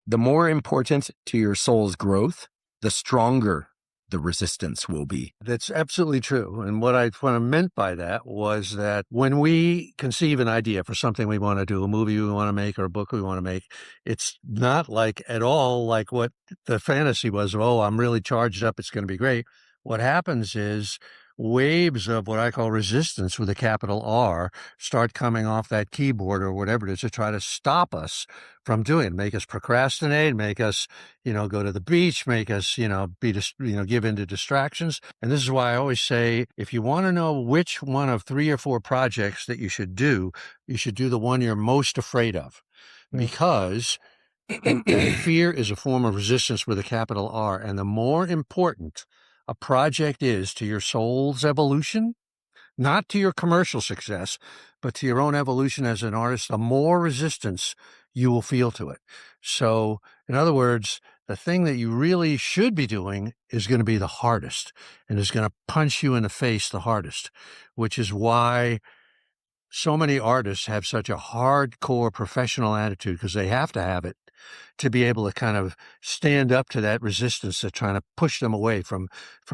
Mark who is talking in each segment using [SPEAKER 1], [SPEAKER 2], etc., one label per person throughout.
[SPEAKER 1] The more important to your soul's growth, the stronger the resistance will be.
[SPEAKER 2] That's absolutely true. And what I meant by that was that when we conceive an idea for something we want to do, a movie we want to make or a book we want to make, it's not like at all like what the fantasy was. Oh, I'm really charged up. It's going to be great. What happens is waves of what I call resistance with a capital R start coming off that keyboard or whatever it is to try to stop us from doing it, make us procrastinate, make us, go to the beach, make us, give into distractions. And this is why I always say, if you want to know which one of 3 or 4 projects that you should do the one you're most afraid of, because fear is a form of resistance with a capital R. And the more important a project is to your soul's evolution, not to your commercial success, but to your own evolution as an artist, the more resistance you will feel to it. So, in other words, the thing that you really should be doing is going to be the hardest and is going to punch you in the face the hardest, which is why so many artists have such a hardcore professional attitude, because they have to have it to be able to kind of stand up to that resistance that's trying to push them away from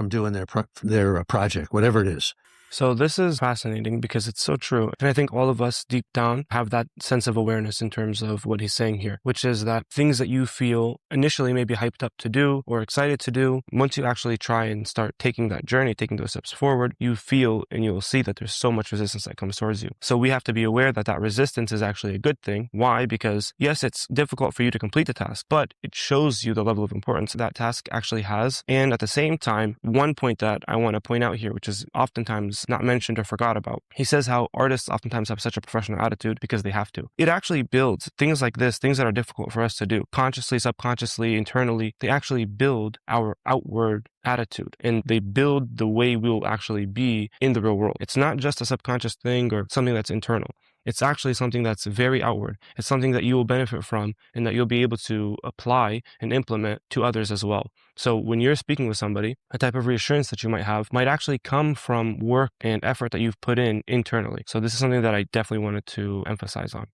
[SPEAKER 2] doing their project, whatever it is.
[SPEAKER 3] So this is fascinating because it's so true. And I think all of us deep down have that sense of awareness in terms of what he's saying here, which is that things that you feel initially maybe hyped up to do or excited to do, once you actually try and start taking that journey, taking those steps forward, you feel and you'll see that there's so much resistance that comes towards you. So we have to be aware that that resistance is actually a good thing. Why? Because yes, it's difficult for you to complete the task, but it shows you the level of importance that task actually has. And at the same time, one point that I want to point out here, which is oftentimes not mentioned or forgot about. He says how artists oftentimes have such a professional attitude because they have to. It actually builds things like this, things that are difficult for us to do, consciously, subconsciously, internally. They actually build our outward attitude and they build the way we will actually be in the real world. It's not just a subconscious thing or something that's internal. It's actually something that's very outward. It's something that you will benefit from and that you'll be able to apply and implement to others as well. So when you're speaking with somebody, a type of reassurance that you might have might actually come from work and effort that you've put in internally. So this is something that I definitely wanted to emphasize on.